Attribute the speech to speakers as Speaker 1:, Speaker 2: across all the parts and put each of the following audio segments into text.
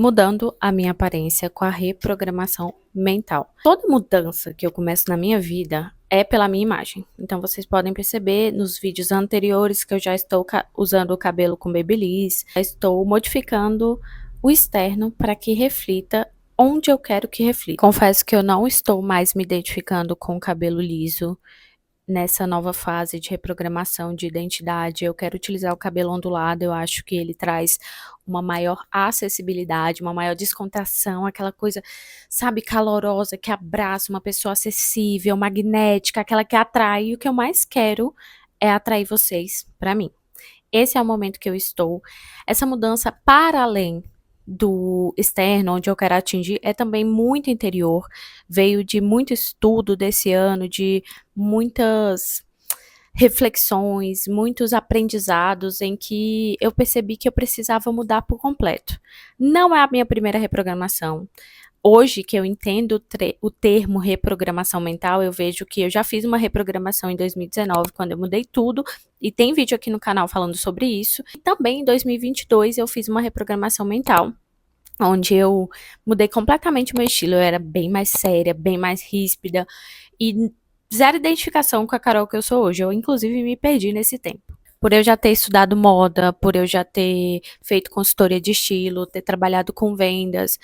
Speaker 1: mudando a minha aparência com a reprogramação mental. Toda mudança que eu começo na minha vida é pela minha imagem. Então vocês podem perceber nos vídeos anteriores que eu já estou usando o cabelo com babyliss, já estou modificando o externo para que reflita onde eu quero que reflita. Confesso que eu não estou mais me identificando com o cabelo liso. Nessa nova fase de reprogramação de identidade, eu quero utilizar o cabelo ondulado. Eu acho que ele traz uma maior acessibilidade, uma maior descontração, aquela coisa, sabe, calorosa, que abraça, uma pessoa acessível, magnética, aquela que atrai. E o que eu mais quero é atrair vocês para mim. Esse é o momento que eu estou. Essa mudança para além do externo, onde eu quero atingir, é também muito interior. Veio de muito estudo desse ano, de muitas reflexões, muitos aprendizados em que eu percebi que eu precisava mudar por completo. Não é a minha primeira reprogramação. Hoje que eu entendo o termo reprogramação mental, eu vejo que eu já fiz uma reprogramação em 2019, quando eu mudei tudo, e tem vídeo aqui no canal falando sobre isso. E também em 2022 eu fiz uma reprogramação mental, onde eu mudei completamente o meu estilo. Eu era bem mais séria, bem mais ríspida, e zero identificação com a Carol que eu sou hoje. Eu, inclusive, me perdi nesse tempo. Por eu já ter estudado moda, por eu já ter feito consultoria de estilo, ter trabalhado com vendas,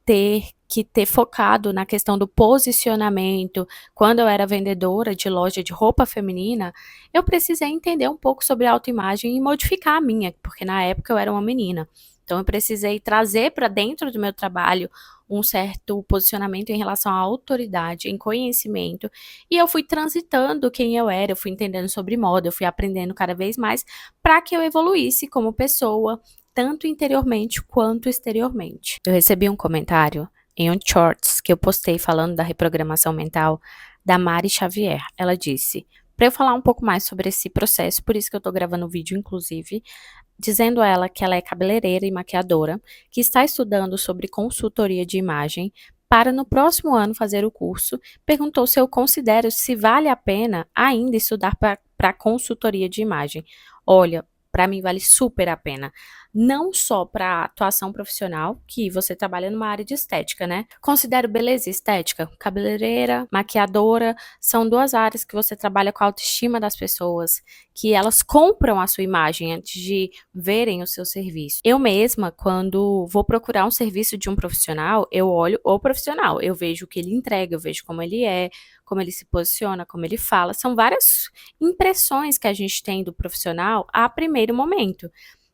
Speaker 1: ter focado na questão do posicionamento. Quando eu era vendedora de loja de roupa feminina, eu precisei entender um pouco sobre autoimagem e modificar a minha, porque na época eu era uma menina. Então eu precisei trazer para dentro do meu trabalho um certo posicionamento em relação à autoridade, em conhecimento, e eu fui transitando quem eu era, eu fui entendendo sobre moda, eu fui aprendendo cada vez mais para que eu evoluísse como pessoa, tanto interiormente quanto exteriormente. Eu recebi um comentário em um shorts que eu postei falando da reprogramação mental da Mari Xavier. Ela disse, para eu falar um pouco mais sobre esse processo, por isso que eu tô gravando o vídeo, inclusive, dizendo a ela que ela é cabeleireira e maquiadora, que está estudando sobre consultoria de imagem, para no próximo ano fazer o curso. Perguntou se eu considero se vale a pena ainda estudar para consultoria de imagem. Olha, para mim vale super a pena. Não só para atuação profissional, que você trabalha numa área de estética, né? Considero beleza e estética, cabeleireira, maquiadora, são duas áreas que você trabalha com a autoestima das pessoas, que elas compram a sua imagem antes de verem o seu serviço. Eu mesma, quando vou procurar um serviço de um profissional, eu olho o profissional, eu vejo o que ele entrega, eu vejo como ele é, como ele se posiciona, como ele fala. São várias impressões que a gente tem do profissional a primeiro momento.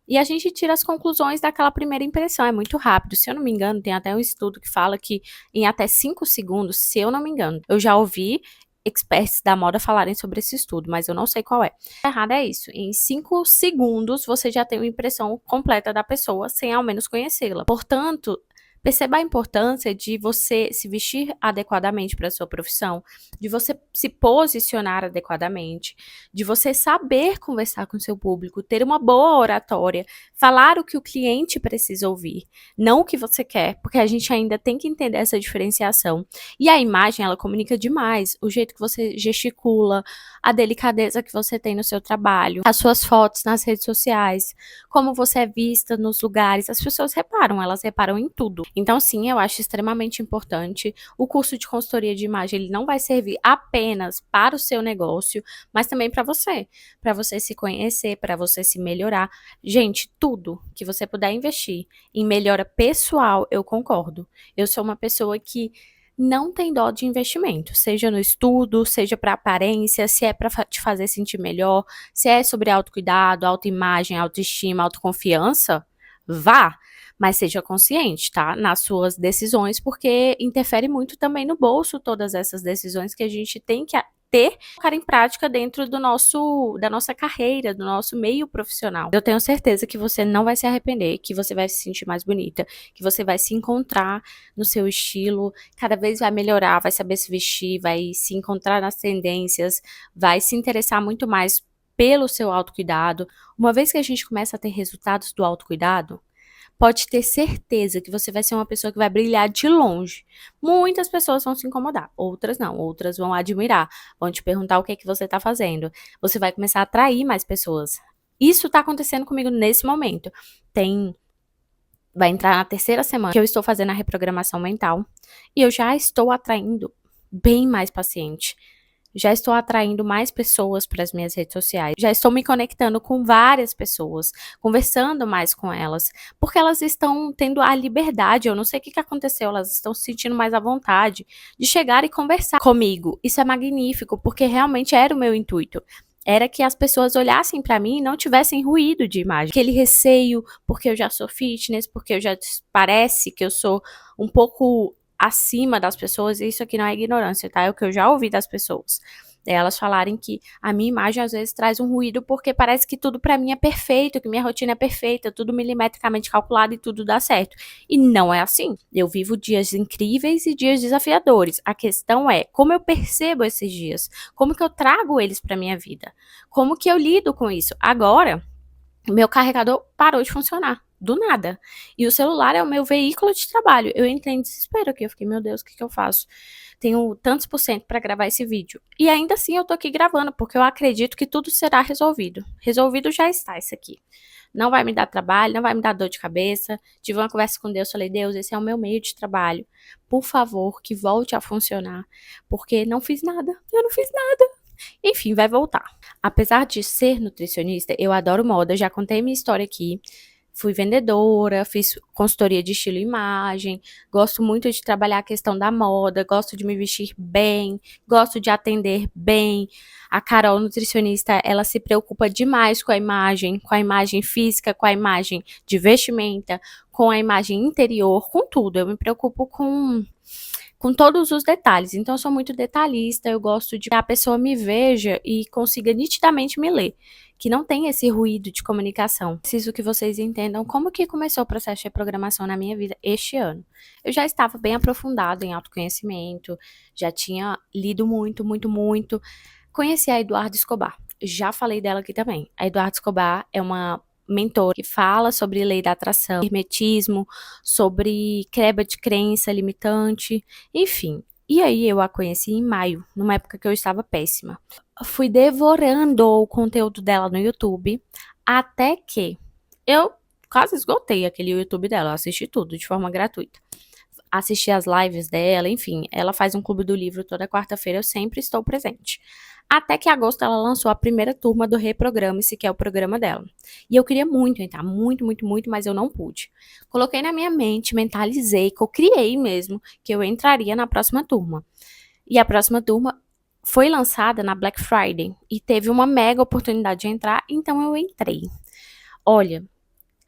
Speaker 1: E a gente tira as conclusões daquela primeira impressão, é muito rápido. Se eu não me engano, tem até um estudo que fala que em até 5 segundos, se eu não me engano, eu já ouvi experts da moda falarem sobre esse estudo, mas eu não sei qual é. O errado é isso, em 5 segundos você já tem uma impressão completa da pessoa, sem ao menos conhecê-la. Portanto, perceba a importância de você se vestir adequadamente para a sua profissão, de você se posicionar adequadamente, de você saber conversar com o seu público, ter uma boa oratória, falar o que o cliente precisa ouvir, não o que você quer, porque a gente ainda tem que entender essa diferenciação. E a imagem, ela comunica demais, o jeito que você gesticula, a delicadeza que você tem no seu trabalho, as suas fotos nas redes sociais, como você é vista nos lugares, as pessoas reparam, elas reparam em tudo. Então, sim, eu acho extremamente importante. O curso de consultoria de imagem, ele não vai servir apenas para o seu negócio, mas também para você se conhecer, para você se melhorar. Gente, tudo que você puder investir em melhora pessoal, eu concordo. Eu sou uma pessoa que não tem dó de investimento, seja no estudo, seja para aparência, se é para te fazer sentir melhor, se é sobre autocuidado, autoimagem, autoestima, autoconfiança, vá, mas seja consciente, tá? Nas suas decisões, porque interfere muito também no bolso todas essas decisões que a gente tem que ter, colocar em prática dentro da nossa carreira, do nosso meio profissional. Eu tenho certeza que você não vai se arrepender, que você vai se sentir mais bonita, que você vai se encontrar no seu estilo, cada vez vai melhorar, vai saber se vestir, vai se encontrar nas tendências, vai se interessar muito mais pelo seu autocuidado. Uma vez que a gente começa a ter resultados do autocuidado, pode ter certeza que você vai ser uma pessoa que vai brilhar de longe. Muitas pessoas vão se incomodar, outras não, outras vão admirar, vão te perguntar o que é que você está fazendo. Você vai começar a atrair mais pessoas. Isso está acontecendo comigo nesse momento. Tem vai entrar na terceira semana que eu estou fazendo a reprogramação mental e eu já estou atraindo bem mais paciente. Já estou atraindo mais pessoas para as minhas redes sociais. Já estou me conectando com várias pessoas, conversando mais com elas, porque elas estão tendo a liberdade. Eu não sei o que aconteceu, elas estão se sentindo mais à vontade de chegar e conversar comigo. Isso é magnífico, porque realmente era o meu intuito. Era que as pessoas olhassem para mim e não tivessem ruído de imagem. Aquele receio, porque eu já sou fitness, porque eu já parece que eu sou um pouco acima das pessoas, e isso aqui não é ignorância, tá? É o que eu já ouvi das pessoas. Elas falarem que a minha imagem às vezes traz um ruído porque parece que tudo pra mim é perfeito, que minha rotina é perfeita, tudo milimetricamente calculado e tudo dá certo. E não é assim. Eu vivo dias incríveis e dias desafiadores. A questão é como eu percebo esses dias, como que eu trago eles pra minha vida, como que eu lido com isso. Agora, meu carregador parou de funcionar, do nada. E o celular é o meu veículo de trabalho. Eu entrei em desespero aqui, eu fiquei, meu Deus, o que eu faço? Tenho tantos por cento para gravar esse vídeo. E ainda assim eu tô aqui gravando, porque eu acredito que tudo será resolvido. Resolvido já está isso aqui. Não vai me dar trabalho, não vai me dar dor de cabeça. Tive uma conversa com Deus, falei, Deus, esse é o meu meio de trabalho. Por favor, que volte a funcionar. Porque não fiz nada. Eu não fiz nada. Enfim, vai voltar. Apesar de ser nutricionista, eu adoro moda, já contei minha história aqui. Fui vendedora, fiz consultoria de estilo e imagem, gosto muito de trabalhar a questão da moda, gosto de me vestir bem, gosto de atender bem. A Carol, nutricionista, ela se preocupa demais com a imagem física, com a imagem de vestimenta, com a imagem interior, com tudo. Eu me preocupo com todos os detalhes. Então, eu sou muito detalhista, eu gosto de que a pessoa me veja e consiga nitidamente me ler, que não tem esse ruído de comunicação. Preciso que vocês entendam como que começou o processo de reprogramação na minha vida este ano. Eu já estava bem aprofundado em autoconhecimento, já tinha lido muito, muito, muito. Conheci a Eduarda Escobar. Já falei dela aqui também. A Eduarda Escobar é uma mentora que fala sobre lei da atração, hermetismo, sobre quebra de crença limitante, enfim. E aí eu a conheci em maio, numa época que eu estava péssima. Fui devorando o conteúdo dela no YouTube, até que eu quase esgotei aquele YouTube dela, eu assisti tudo de forma gratuita. Assisti as lives dela, enfim, ela faz um clube do livro toda quarta-feira, eu sempre estou presente. Até que em agosto ela lançou a primeira turma do Reprograme-se, que é o programa dela. E eu queria muito entrar, muito, muito, muito, mas eu não pude. Coloquei na minha mente, mentalizei, criei mesmo, que eu entraria na próxima turma. E a próxima turma foi lançada na Black Friday e teve uma mega oportunidade de entrar, então eu entrei. Olha,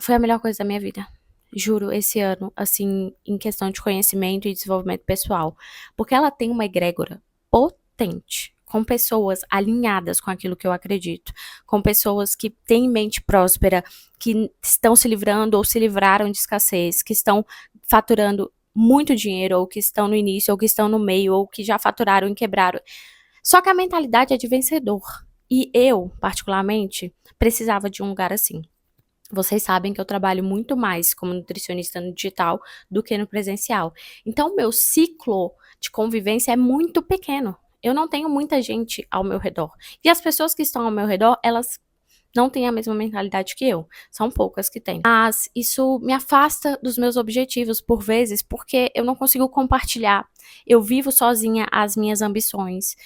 Speaker 1: foi a melhor coisa da minha vida. Juro, esse ano, assim, em questão de conhecimento e desenvolvimento pessoal. Porque ela tem uma egrégora potente, com pessoas alinhadas com aquilo que eu acredito, com pessoas que têm mente próspera, que estão se livrando ou se livraram de escassez, que estão faturando muito dinheiro, ou que estão no início, ou que estão no meio, ou que já faturaram e quebraram. Só que a mentalidade é de vencedor. E eu, particularmente, precisava de um lugar assim. Vocês sabem que eu trabalho muito mais como nutricionista no digital do que no presencial. Então, meu ciclo de convivência é muito pequeno. Eu não tenho muita gente ao meu redor. E as pessoas que estão ao meu redor, elas não têm a mesma mentalidade que eu. São poucas que têm. Mas isso me afasta dos meus objetivos, por vezes, porque eu não consigo compartilhar. Eu vivo sozinha as minhas ambições.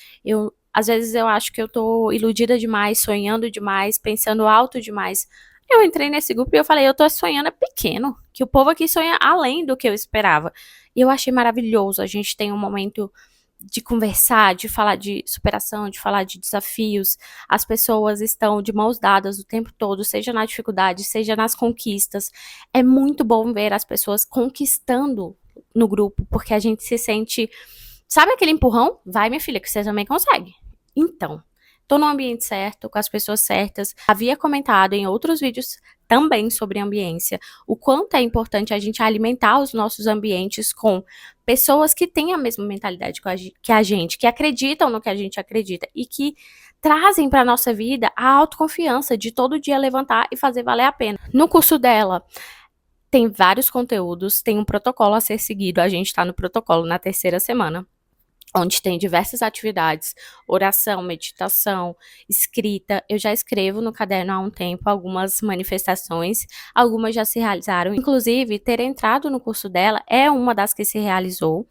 Speaker 1: Às vezes eu acho que eu tô iludida demais, sonhando demais, pensando alto demais. Eu entrei nesse grupo e eu falei, eu tô sonhando pequeno, que o povo aqui sonha além do que eu esperava. E eu achei maravilhoso, a gente tem um momento de conversar, de falar de superação, de falar de desafios. As pessoas estão de mãos dadas o tempo todo, seja na dificuldade, seja nas conquistas. É muito bom ver as pessoas conquistando no grupo, porque a gente se sente... Sabe aquele empurrão? Vai, minha filha, que você também consegue. Então, tô no ambiente certo, com as pessoas certas. Havia comentado em outros vídeos também sobre ambiência, o quanto é importante a gente alimentar os nossos ambientes com pessoas que têm a mesma mentalidade que a gente, que acreditam no que a gente acredita e que trazem para nossa vida a autoconfiança de todo dia levantar e fazer valer a pena. No curso dela, tem vários conteúdos, tem um protocolo a ser seguido, a gente tá no protocolo na terceira semana. onde tem diversas atividades, oração, meditação, escrita. Eu já escrevo no caderno há um tempo algumas manifestações, algumas já se realizaram. Inclusive, ter entrado no curso dela é uma das que se realizou.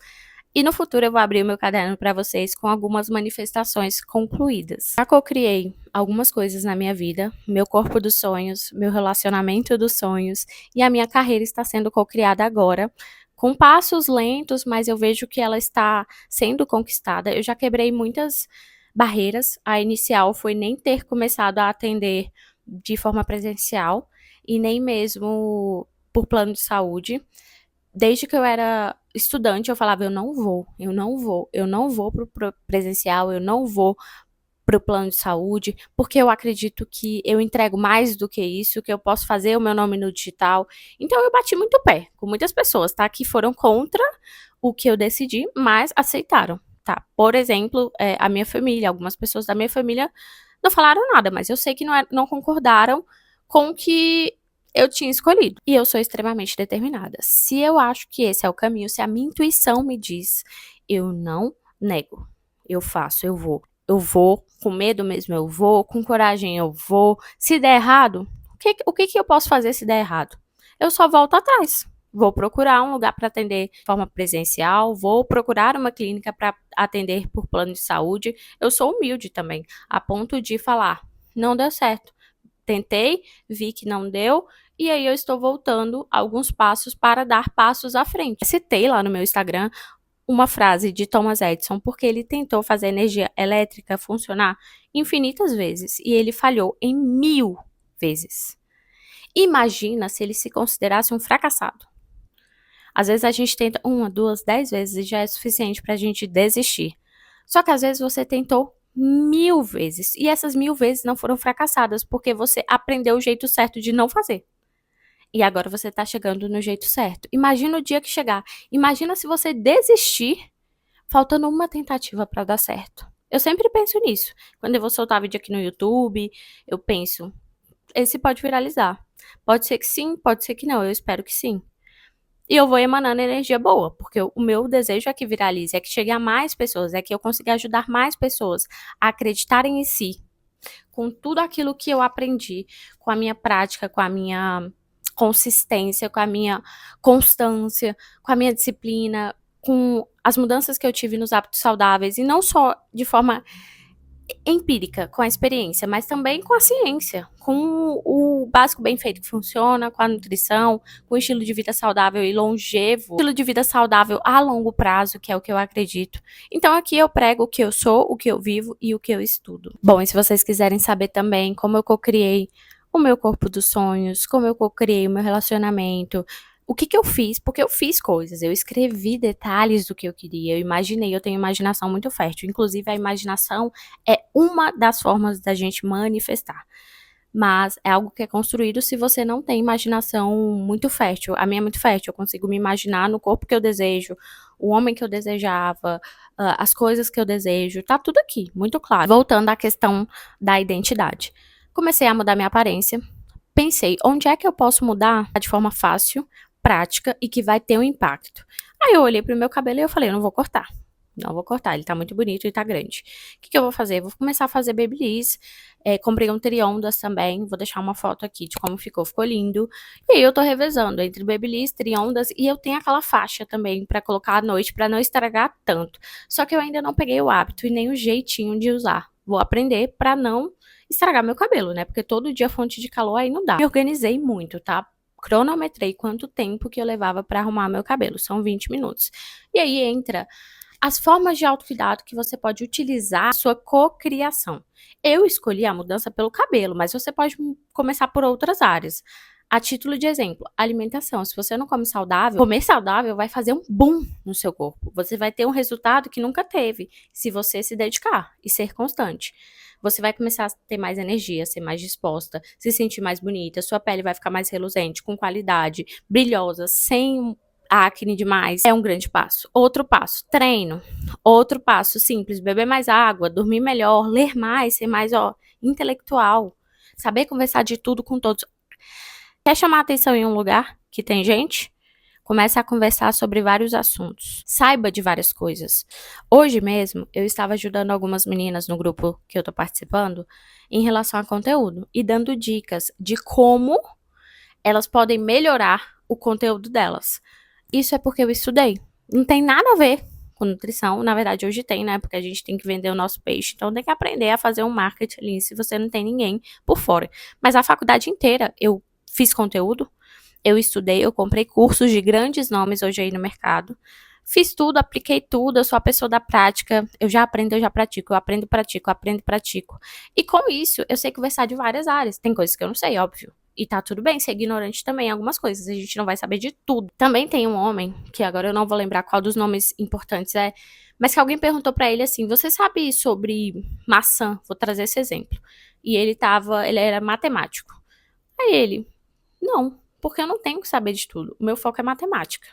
Speaker 1: E no futuro eu vou abrir o meu caderno para vocês com algumas manifestações concluídas. Já co-criei algumas coisas na minha vida, meu corpo dos sonhos, meu relacionamento dos sonhos, e a minha carreira está sendo co-criada agora, com passos lentos, mas eu vejo que ela está sendo conquistada. Eu já quebrei muitas barreiras. A inicial foi nem ter começado a atender de forma presencial e nem mesmo por plano de saúde. Desde que eu era estudante, eu falava, eu não vou pro presencial, eu não vou pro plano de saúde, porque eu acredito que eu entrego mais do que isso, que eu posso fazer o meu nome no digital. Então eu bati muito pé com muitas pessoas, tá? Que foram contra o que eu decidi, mas aceitaram, tá? Por exemplo, a minha família, algumas pessoas da minha família não falaram nada, mas eu sei que não concordaram com o que eu tinha escolhido. E eu sou extremamente determinada. Se eu acho que esse é o caminho, se a minha intuição me diz, eu não nego. Eu faço, eu vou. Eu vou, com medo mesmo eu vou, com coragem eu vou. Se der errado, o que eu posso fazer se der errado? Eu só volto atrás. Vou procurar um lugar para atender de forma presencial, vou procurar uma clínica para atender por plano de saúde. Eu sou humilde também, a ponto de falar, não deu certo. Tentei, vi que não deu, e aí eu estou voltando alguns passos para dar passos à frente. Citei lá no meu Instagram uma frase de Thomas Edison, porque ele tentou fazer a energia elétrica funcionar infinitas vezes, e ele falhou em 1000 vezes. Imagina se ele se considerasse um fracassado. Às vezes a gente tenta 1, 2, 10 vezes e já é suficiente para a gente desistir. Só que às vezes você tentou 1000 vezes e essas 1000 vezes não foram fracassadas porque você aprendeu o jeito certo de não fazer. E agora você está chegando no jeito certo. Imagina o dia que chegar. Imagina se você desistir faltando uma tentativa para dar certo. Eu sempre penso nisso. Quando eu vou soltar vídeo aqui no YouTube, eu penso, esse pode viralizar. Pode ser que sim, pode ser que não. Eu espero que sim. E eu vou emanando energia boa, porque o meu desejo é que viralize, é que chegue a mais pessoas, é que eu consiga ajudar mais pessoas a acreditarem em si, com tudo aquilo que eu aprendi, com a minha prática, com a minha consistência, com a minha constância, com a minha disciplina, com as mudanças que eu tive nos hábitos saudáveis, e não só de forma empírica, com a experiência, mas também com a ciência, com o básico bem feito que funciona, com a nutrição, com o estilo de vida saudável e longevo, estilo de vida saudável a longo prazo, que é o que eu acredito. Então aqui eu prego o que eu sou, o que eu vivo e o que eu estudo. Bom, e se vocês quiserem saber também como eu cocriei o meu corpo dos sonhos, como eu cocriei o meu relacionamento, o que eu fiz, porque eu fiz coisas, eu escrevi detalhes do que eu queria, eu imaginei, eu tenho imaginação muito fértil, inclusive a imaginação é uma das formas da gente manifestar, mas é algo que é construído se você não tem imaginação muito fértil. A minha é muito fértil, eu consigo me imaginar no corpo que eu desejo, o homem que eu desejava, as coisas que eu desejo, tá tudo aqui, muito claro. Voltando à questão da identidade. Comecei a mudar minha aparência, pensei, onde é que eu posso mudar de forma fácil, prática e que vai ter um impacto. Aí eu olhei pro meu cabelo e eu falei, eu não vou cortar. Não vou cortar, ele tá muito bonito e tá grande. O que eu vou fazer? Vou começar a fazer babyliss. Comprei um triondas também, vou deixar uma foto aqui de como ficou, ficou lindo. E aí eu tô revezando entre babyliss, triondas e eu tenho aquela faixa também pra colocar à noite, pra não estragar tanto. Só que eu ainda não peguei o hábito e nem o jeitinho de usar. Vou aprender pra não estragar meu cabelo, né? Porque todo dia fonte de calor aí não dá. Me organizei muito, tá? Cronometrei quanto tempo que eu levava para arrumar meu cabelo, são 20 minutos. E aí entra as formas de autocuidado que você pode utilizar na sua cocriação. Eu escolhi a mudança pelo cabelo, mas você pode começar por outras áreas. A título de exemplo, alimentação. Se você não come saudável, comer saudável vai fazer um boom no seu corpo. Você vai ter um resultado que nunca teve, se você se dedicar e ser constante. Você vai começar a ter mais energia, ser mais disposta, se sentir mais bonita, sua pele vai ficar mais reluzente, com qualidade, brilhosa, sem acne demais. É um grande passo. Outro passo, treino. Outro passo simples, beber mais água, dormir melhor, ler mais, ser mais intelectual, saber conversar de tudo com todos. Quer chamar atenção em um lugar que tem gente? Comece a conversar sobre vários assuntos. Saiba de várias coisas. Hoje mesmo, eu estava ajudando algumas meninas no grupo que eu tô participando em relação a conteúdo e dando dicas de como elas podem melhorar o conteúdo delas. Isso é porque eu estudei. Não tem nada a ver com nutrição. Na verdade, hoje tem, né? Porque a gente tem que vender o nosso peixe. Então, tem que aprender a fazer um marketing ali se você não tem ninguém por fora. Mas a faculdade inteira eu fiz conteúdo, eu estudei, eu comprei cursos de grandes nomes hoje aí no mercado. Fiz tudo, apliquei tudo, eu sou a pessoa da prática. Eu já aprendo, eu já pratico, eu aprendo, pratico, eu aprendo, pratico. E com isso, eu sei conversar de várias áreas. Tem coisas que eu não sei, óbvio. E tá tudo bem ser ignorante também em algumas coisas. A gente não vai saber de tudo. Também tem um homem, que agora eu não vou lembrar qual dos nomes importantes é, mas que alguém perguntou pra ele assim: você sabe sobre maçã? Vou trazer esse exemplo. E ele era matemático. Aí ele, não, porque eu não tenho que saber de tudo. O meu foco é matemática.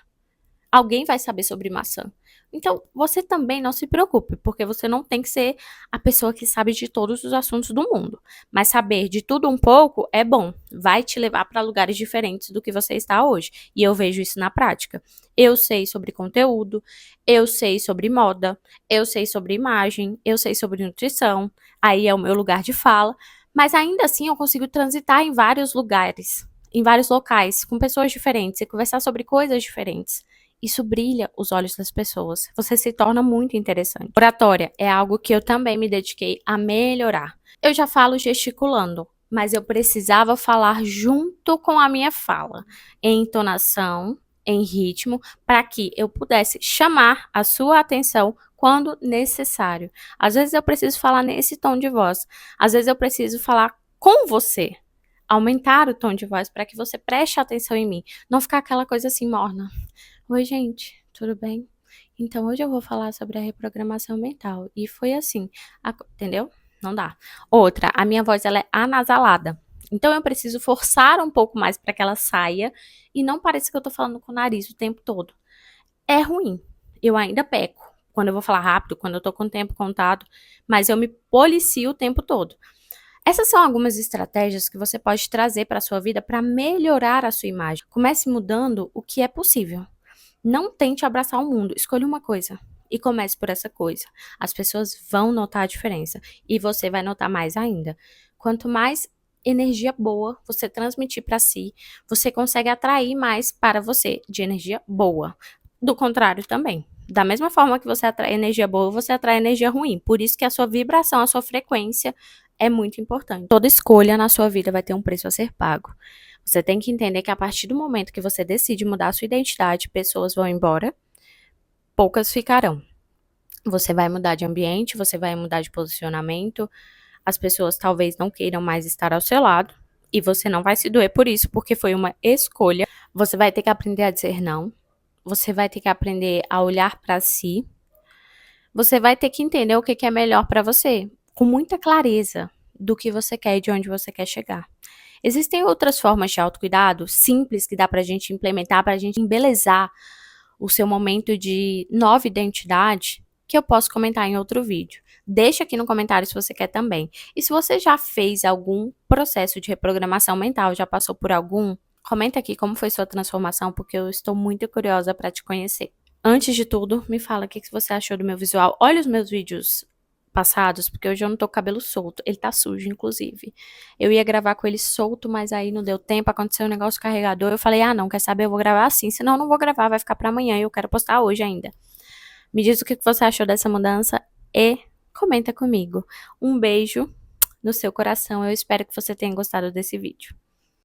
Speaker 1: Alguém vai saber sobre maçã. Então, você também não se preocupe, porque você não tem que ser a pessoa que sabe de todos os assuntos do mundo. Mas saber de tudo um pouco é bom, vai te levar para lugares diferentes do que você está hoje. E eu vejo isso na prática. Eu sei sobre conteúdo, eu sei sobre moda, eu sei sobre imagem, eu sei sobre nutrição, aí é o meu lugar de fala, mas ainda assim eu consigo transitar em vários lugares, em vários locais, com pessoas diferentes e conversar sobre coisas diferentes. Isso brilha os olhos das pessoas. Você se torna muito interessante. Oratória é algo que eu também me dediquei a melhorar. Eu já falo gesticulando, mas eu precisava falar junto com a minha fala, em entonação, em ritmo, para que eu pudesse chamar a sua atenção quando necessário. Às vezes eu preciso falar nesse tom de voz, às vezes eu preciso falar com você. Aumentar o tom de voz para que você preste atenção em mim, não ficar aquela coisa assim morna. Oi, gente, tudo bem? Então, hoje eu vou falar sobre a reprogramação mental. E foi assim, entendeu? Não dá. Outra, a minha voz ela é anasalada. Então, eu preciso forçar um pouco mais para que ela saia e não pareça que eu tô falando com o nariz o tempo todo. É ruim. Eu ainda peco quando eu vou falar rápido, quando eu tô com o tempo contado, mas eu me policio o tempo todo. Essas são algumas estratégias que você pode trazer para a sua vida para melhorar a sua imagem. Comece mudando o que é possível. Não tente abraçar o mundo, escolha uma coisa e comece por essa coisa. As pessoas vão notar a diferença e você vai notar mais ainda. Quanto mais energia boa você transmitir para si, você consegue atrair mais para você de energia boa. Do contrário também. Da mesma forma que você atrai energia boa, você atrai energia ruim. Por isso que a sua vibração, a sua frequência é muito importante. Toda escolha na sua vida vai ter um preço a ser pago. Você tem que entender que a partir do momento que você decide mudar a sua identidade, pessoas vão embora, poucas ficarão. Você vai mudar de ambiente, você vai mudar de posicionamento, as pessoas talvez não queiram mais estar ao seu lado, e você não vai se doer por isso, porque foi uma escolha. Você vai ter que aprender a dizer não, você vai ter que aprender a olhar para si, você vai ter que entender o que é melhor para você, com muita clareza do que você quer e de onde você quer chegar. Existem outras formas de autocuidado simples que dá pra gente implementar, pra gente embelezar o seu momento de nova identidade, que eu posso comentar em outro vídeo. Deixa aqui no comentário se você quer também. E se você já fez algum processo de reprogramação mental, já passou por algum, comenta aqui como foi sua transformação, porque eu estou muito curiosa para te conhecer. Antes de tudo, me fala o que você achou do meu visual. Olha os meus vídeos passados, porque hoje eu não tô com o cabelo solto. Ele tá sujo, inclusive. Eu ia gravar com ele solto, mas aí não deu tempo, aconteceu um negócio carregador. Eu falei, não, quer saber? Eu vou gravar assim, senão eu não vou gravar, vai ficar pra amanhã e eu quero postar hoje ainda. Me diz o que você achou dessa mudança e comenta comigo. Um beijo no seu coração, eu espero que você tenha gostado desse vídeo.